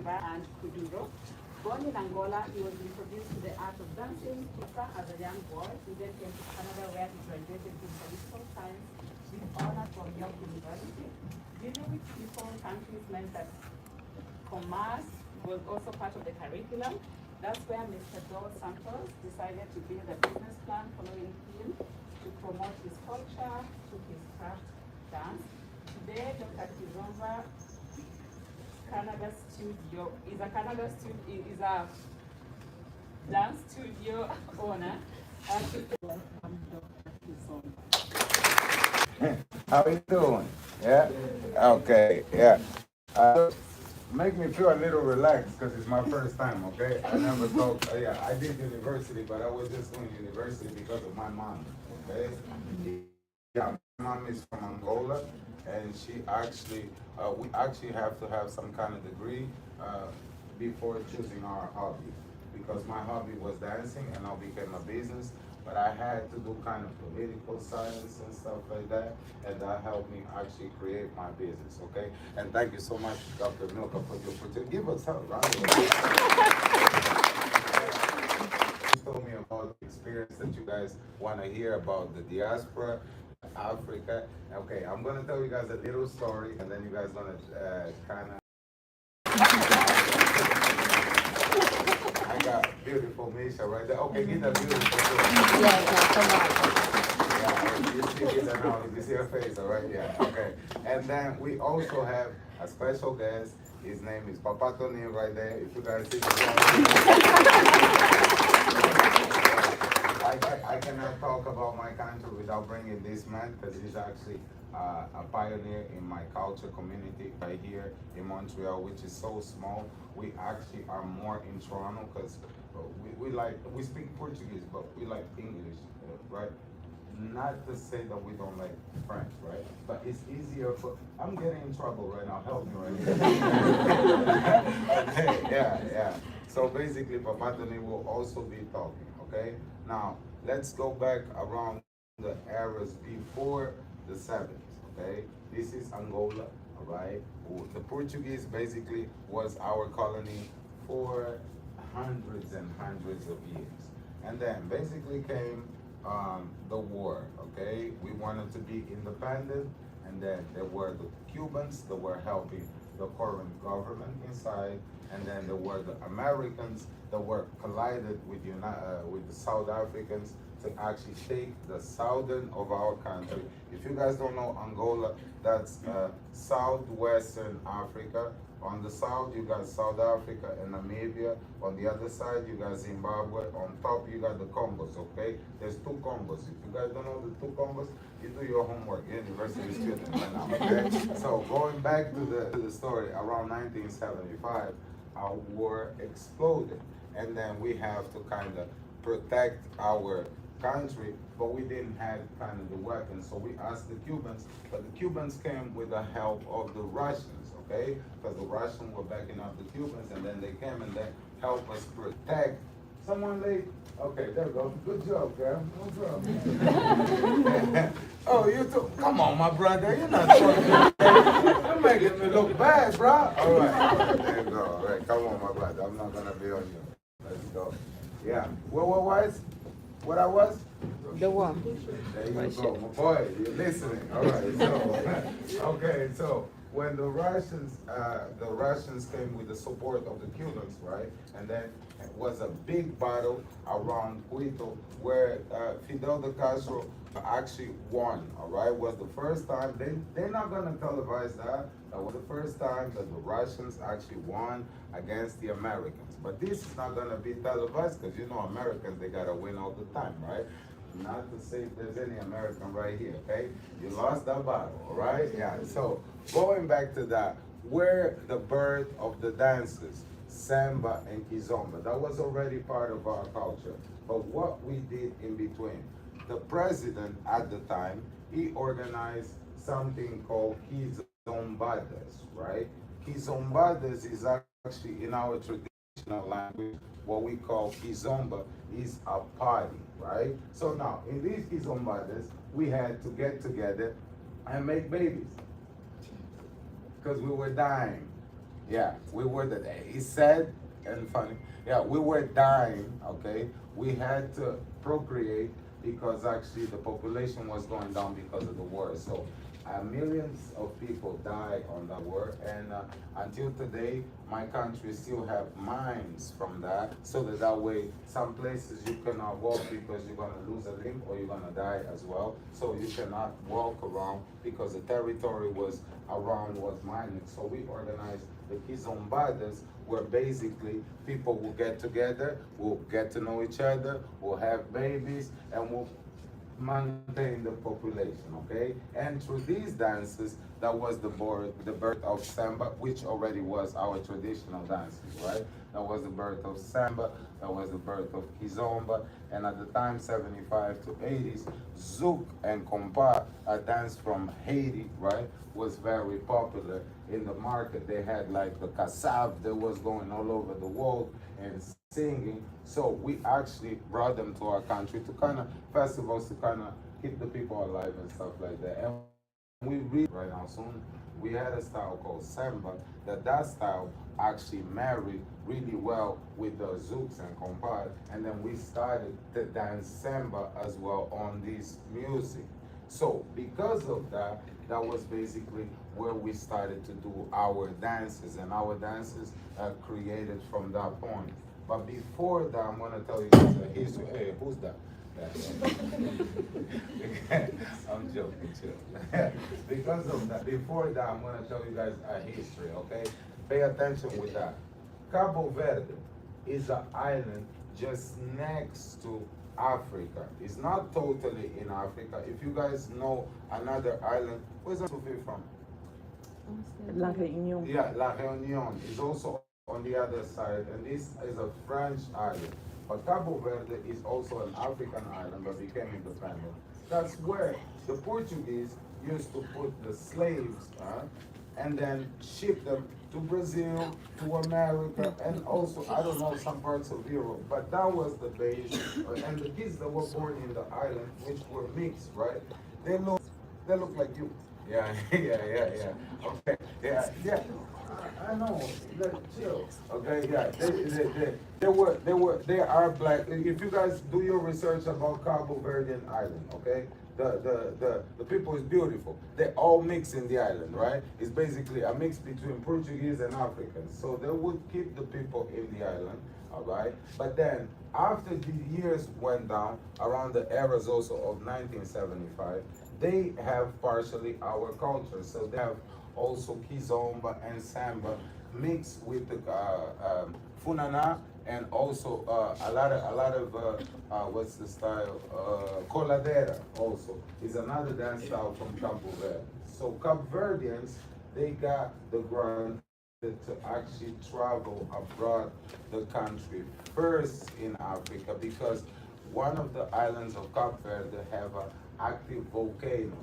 Semba and Kuduro. Born in Angola, he was introduced to the art of dancing as a young boy. He then came to Canada where he graduated in political science with honors from York University. Dealing with people, countries meant that commerce was also part of the curriculum. That's where Mr. Dos Santos decided to build a business plan following him to promote his culture to his craft dance. Today, Dr. Kizomba is a dance studio owner. How you doing? Yeah? Okay, yeah. Make me feel a little relaxed because it's my first time, okay? I never thought, yeah, I did university, but I was just doing university because of my mom, okay? Yeah, my mom is from Angola, and she actually, we actually have to have some kind of degree before choosing our hobby. Because my hobby was dancing and now became a business, but I had to do kind of political science and stuff like that, and that helped me actually create my business, okay? And thank you so much, Dr. Milka, for the opportunity. Give us a round of applause. You told me about the experience that you guys want to hear about the diaspora, Africa. Okay, I'm going to tell you guys a little story, and then you guys going to kind of... I got beautiful Misha right there. Okay, get that beautiful. Yeah, come on. Yeah, you see it now. You see her face, all right? Yeah, okay. And then we also have a special guest. His name is Papa Tony right there. If you guys see I cannot talk about my country without bringing this man, because he's actually a pioneer in my culture community right here in Montreal, which is so small. We actually are more in Toronto because we speak Portuguese, but we like English, right? Not to say that we don't like French, right? But it's easier for, I'm getting in trouble right now, help me right here. Okay, yeah. So basically, Papa Tony will also be talking, okay? Now, let's go back around the eras before the 70s, okay? This is Angola, all right? The Portuguese basically was our colony for hundreds and hundreds of years. And then basically came the war, okay? We wanted to be independent, and then there were the Cubans that were helping the current government inside, and then there were the Americans that were collided with the South Africans to actually take the southern of our country. If you guys don't know Angola, that's southwestern Africa. On the south, you got South Africa and Namibia. On the other side, you got Zimbabwe. On top, you got the Congos, okay? There's two Congos. If you guys don't know the two Congos, you do your homework, university student right now, okay? So going back to the story, around 1975, our war exploded. And then we have to kind of protect our country, but we didn't have kind of the weapons. So we asked the Cubans, but the Cubans came with the help of the Russians, okay? Because the Russians were backing up the Cubans, and then they came and they helped us protect. Someone late? Okay, there we go. Good job, girl. No problem. Oh, you too? Come on, my brother. You're not talking. You're making me look bad, bro. All right. There you go. All right. Come on, my brother. I'm not going to be on you. Let's go. Yeah. What was? What I was? The one. There you go, my boy. You're listening. All right. So, okay. So when the Russians came with the support of the Cubans, right? And then it was a big battle around Quito where Fidel Castro actually won. All right. Was the first time they're not gonna televise that. That was the first time that the Russians actually won against the Americans. But this is not gonna be televised because you know Americans, they gotta win all the time, right? Not to say if there's any American right here, okay? You lost that battle, all right? Yeah, so going back to that, where the birth of the dances, Semba and Kizomba, that was already part of our culture. But what we did in between, the president at the time, he organized something called Kizomba, right? Kizomba is actually in our traditional language, what we call Kizomba is a party, right? So now, in these Kizombadas, we had to get together and make babies because we were dying. Yeah, we were the. It's sad and funny. Yeah, we were dying. Okay, we had to procreate because actually the population was going down because of the war. So millions of people died on that war, and until today, my country still have mines from that. So that way, some places you cannot walk because you're gonna lose a limb or you're gonna die as well. So you cannot walk around because the territory was around was mining. So we organized the Kizombadas, where basically people will get together, will get to know each other, will have babies, and will maintain the population, okay? And through these dances, that was the birth of Samba, which already was our traditional dances, right? That was the birth of Samba, that was the birth of Kizomba, and at the time, 75 to 80s, Zouk and Compa, a dance from Haiti, right, was very popular in the market. They had like the Kassav that was going all over the world and singing. So we actually brought them to our country to kind of festivals to kind of keep the people alive and stuff like that. And we really right now soon we had a style called Semba that style actually married really well with the Zouks and Compas, and then we started to dance Semba as well on this music. So because of that, that was basically where we started to do our dances, and our dances are created from that point. But before that, I'm gonna tell you guys a history. Hey, who's that? I'm joking, chill. Because of that, before that, I'm gonna tell you guys a history, okay? Pay attention with that. Cabo Verde is an island just next to Africa. It's not totally in Africa. If you guys know another island, where's Sophie from? La Réunion. Yeah, La Réunion is also on the other side, and this is a French island. But Cabo Verde is also an African island but became independent. That's where the Portuguese used to put the slaves and then ship them to Brazil, to America, and also, I don't know, some parts of Europe. But that was the base. And the kids that were born in the island, which were mixed, right? They look like you. Yeah, yeah. Okay, yeah. I know. Chill. Okay, yeah. They are black. If you guys do your research about Cabo Verdean Island, okay, the people is beautiful. They all mix in the island, right? It's basically a mix between Portuguese and Africans. So they would keep the people in the island, all right? But then after the years went down, around the eras also of 1975, they have partially our culture. So they have also Kizomba and Samba mixed with the Funana, and also a lot of what's the style? Coladera also is another dance style from Cabo Verde. So Cape Verdeans, they got the grant to actually travel abroad the country first in Africa, because one of the islands of Cape Verde have an active volcano.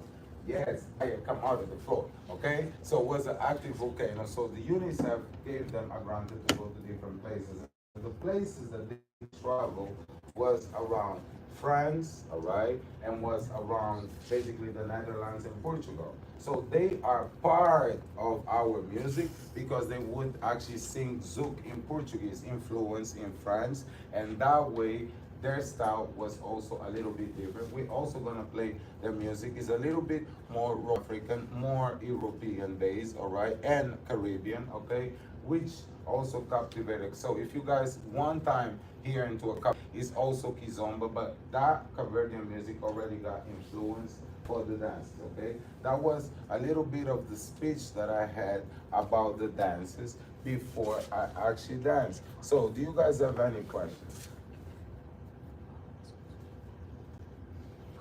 Yes, I come out of the floor, okay? So it was an active volcano. So the UNICEF gave them a grant to go to different places. The places that they traveled was around France, all right, and was around basically the Netherlands and Portugal. So they are part of our music because they would actually sing zouk in Portuguese, influence in France, and that way their style was also a little bit different. We're also gonna play their music. It's a little bit more African, more European based, all right, and Caribbean, okay, which also captivated. So if you guys one time hear into a it's also Kizomba, but that Caribbean music already got influence for the dance, okay? That was a little bit of the speech that I had about the dances before I actually dance. So do you guys have any questions?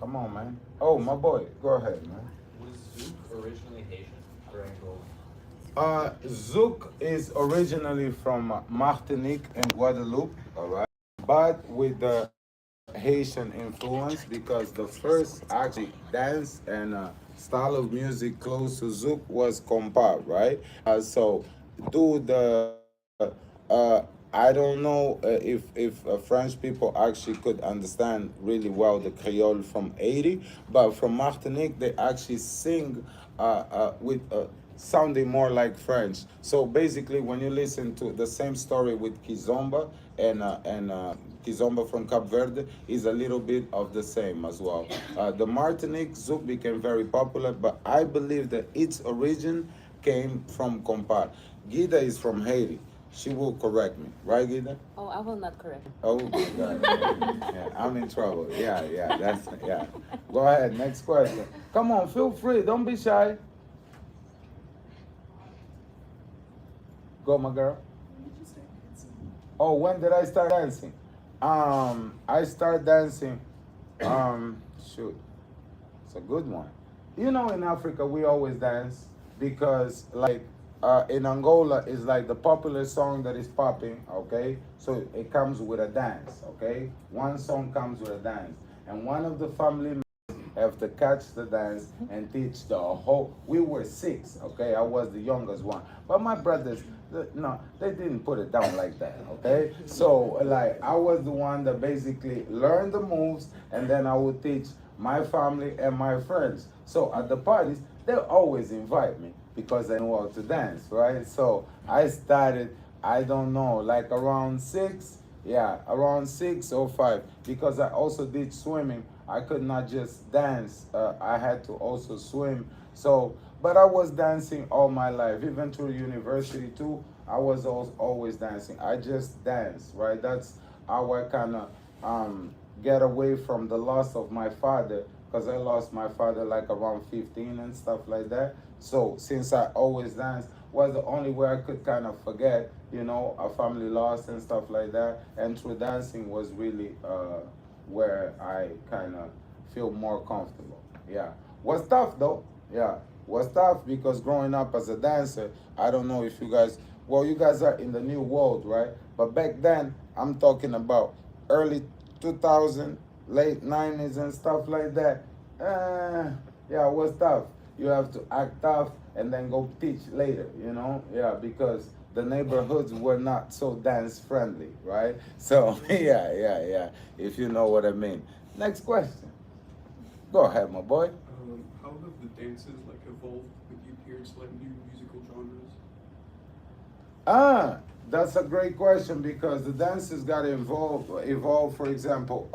Come on, man. Oh, my boy, go ahead, man. Was Zouk originally Haitian or Angolan? Zouk is originally from Martinique and Guadeloupe, all right? But with the Haitian influence, because the first actually dance and style of music close to Zouk was compa, right? So do the I don't know if French people actually could understand really well the Creole from Haiti, but from Martinique they actually sing with sounding more like French. So basically, when you listen to the same story with Kizomba and Kizomba from Cape Verde, is a little bit of the same as well. The Martinique zouk became very popular, but I believe that its origin came from Compa. Gida is from Haiti. She will correct me, right, Gida? Oh, I will not correct. Oh, God. Yeah, I'm in trouble. Yeah. Go ahead, next question. Come on, feel free. Don't be shy. Go, my girl. Oh, when did I start dancing? I started dancing. Shoot, it's a good one. You know, in Africa, we always dance because, like, in Angola, is like the popular song that is popping, okay? So it comes with a dance, okay? One song comes with a dance. And one of the family members have to catch the dance and teach the whole. We were 6, okay? I was the youngest one. But my brothers, no, they didn't put it down like that, okay? So, like, I was the one that basically learned the moves, and then I would teach my family and my friends. So at the parties, they always invite me because I know how to dance, right? So I started, I don't know, like around 6, around 6 or 5, because I also did swimming. I could not just dance, I had to also swim. So, but I was dancing all my life, even through university too. I was always dancing. I just dance, right? That's how I kind of get away from the loss of my father, because I lost my father like around 15 and stuff like that. So since I always dance, was the only way I could kind of forget, you know, a family loss and stuff like that. And through dancing was really where I kind of feel more comfortable. Yeah, was tough though. Yeah, was tough because growing up as a dancer, I don't know if you guys, well, you guys are in the new world, right? But back then, I'm talking about early 2000, late 90s and stuff like that. Yeah, it was tough. You have to act tough and then go teach later, you know? Yeah, because the neighborhoods were not so dance friendly, right? So, yeah, if you know what I mean. Next question. Go ahead, my boy. How have the dances like evolved with you peers, like new musical genres? That's a great question because the dances got evolve. For example,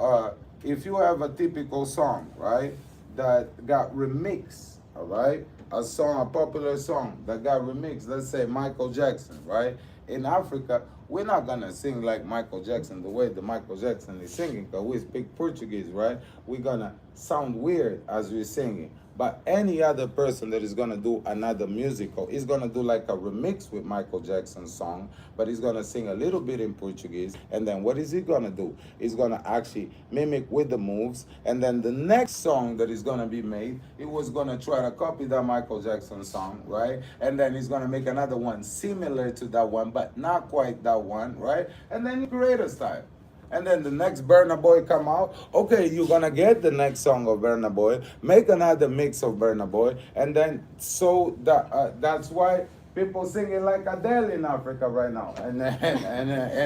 if you have a typical song, right, that got remixed, all right, a popular song that got remixed, let's say Michael Jackson, right? In Africa, we're not gonna sing like Michael Jackson the way the Michael Jackson is singing because we speak Portuguese, right? We're gonna sound weird as we're singing. But any other person that is gonna do another musical is gonna do like a remix with Michael Jackson's song, but he's gonna sing a little bit in Portuguese. And then what is he gonna do? He's gonna actually mimic with the moves. And then the next song that is gonna be made, he was gonna try to copy that Michael Jackson song, right? And then he's gonna make another one similar to that one, but not quite that one, right? And then create a style. And then the next Burna Boy come out. Okay, you're gonna get the next song of Burna Boy, make another mix of Burna Boy, and then so that's why people singing like Adele in Africa right now, and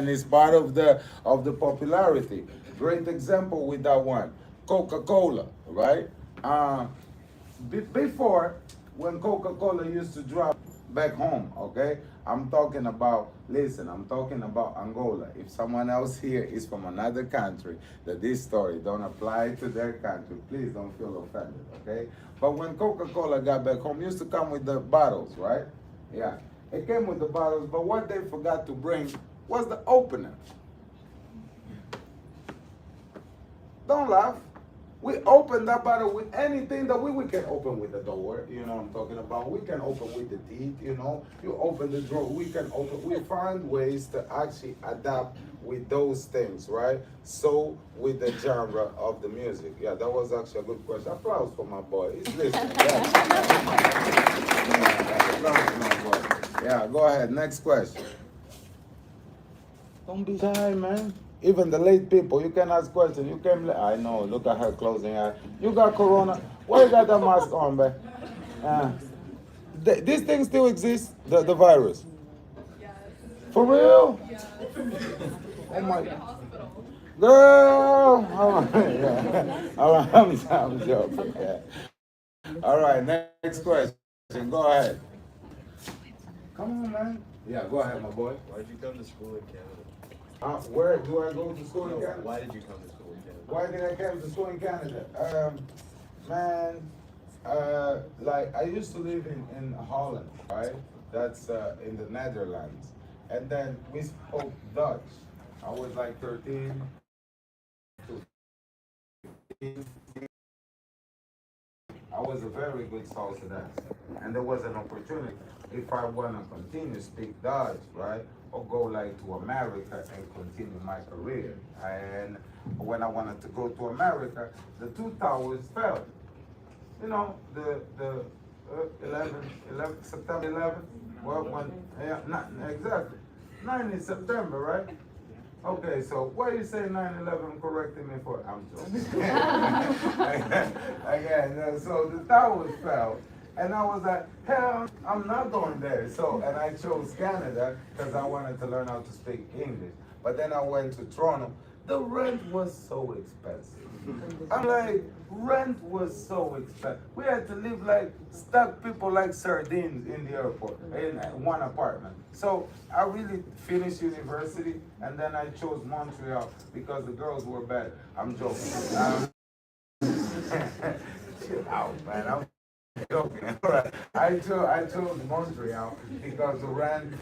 it's part of the popularity. Great example with that one, Coca-Cola, right? Before, when Coca-Cola used to drop back home, okay? I'm talking about Angola. If someone else here is from another country, that this story don't apply to their country, please don't feel offended, okay? But when Coca-Cola got back home, it used to come with the bottles, right? Yeah, it came with the bottles, but what they forgot to bring was the opener. Don't laugh. We open that bottle with anything that we can open with the door, you know what I'm talking about. We can open with the teeth, you know. You open the drawer, we find ways to actually adapt with those things, right? So with the genre of the music. Yeah, that was actually a good question. Applause for my boy. He's listening. Applause for my boy. Yeah, go ahead. Next question. Don't be shy, man. Even the late people, you can ask questions. You can. I know. Look at her closing eye. You got corona. Why you got that mask on, man? This thing still exists. The virus. Yes. For real? Yes. Oh my. Girl. All right. Yeah. All right. I'm joking. Yeah. All right. Next question. Go ahead. Come on, man. Yeah, go ahead, my boy. Why did you come to school in Canada? Where do I go to school in Canada? Why did you come to school in Canada? Why did I come to school in Canada? Man, like I used to live in Holland, right? That's in the Netherlands. And then we spoke Dutch. I was like 13 to 15. I was a very good salsa dancer. And there was an opportunity if I want to continue to speak Dutch, right? Or go like to America and continue my career. And when I wanted to go to America, the two towers fell. You know, the 11 September 11th. Well, when, yeah, not exactly. 9 is September, right? Okay, so what do you say 9/11 correcting me for? I'm joking. Again, so the towers fell. And I was like, hell, I'm not going there. So, and I chose Canada because I wanted to learn how to speak English. But then I went to Toronto. The rent was so expensive. I'm like, rent was so expensive. We had to live like stuck people like sardines in the airport, in one apartment. So I really finished university and then I chose Montreal because the girls were better. I'm joking. Chill out, man. I'm joking. I chose Montreal because the rent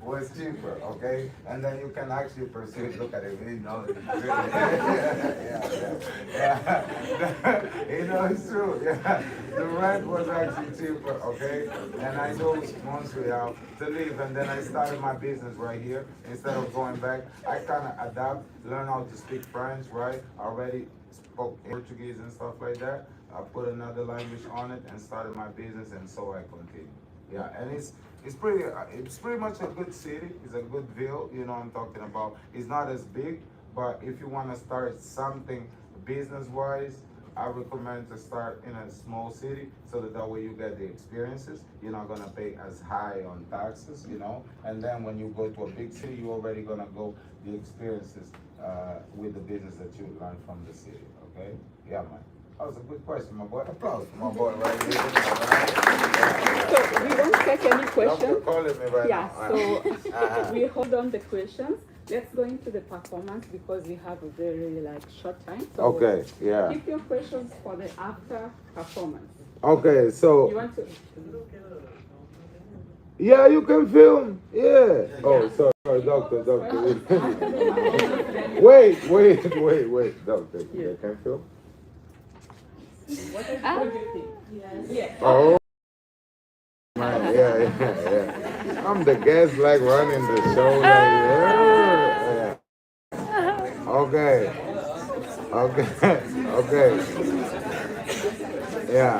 was cheaper, okay? And then you can actually pursue it. Look at it, you know. Yeah. You know, it's true. Yeah. The rent was actually cheaper, okay? And I chose Montreal to live. And then I started my business right here. Instead of going back, I kind of adapt, learn how to speak French, right? I already spoke Portuguese and stuff like that. I put another language on it and started my business, and so I continue. Yeah, and it's pretty much a good city. It's a good ville. You know what I'm talking about. It's not as big, but if you want to start something business-wise, I recommend to start in a small city so that way you get the experiences. You're not gonna pay as high on taxes, you know. And then when you go to a big city, you're already gonna go the experiences with the business that you learn from the city. Okay? Yeah, man. That was a good question, my boy. Applause for my boy right here. So we don't take any questions. You're calling me right Yeah, now. so we hold on the questions. Let's go into the performance because we have a very short time. So Okay, yeah. keep your questions for the after performance. Okay, so You want to? yeah, you can film. Yeah. Oh, sorry, doctor. wait, doctor. You can film. What is projecting? Yes. Oh, man, yeah. I'm the guest, like running the show. Like, yeah. Okay. Yeah.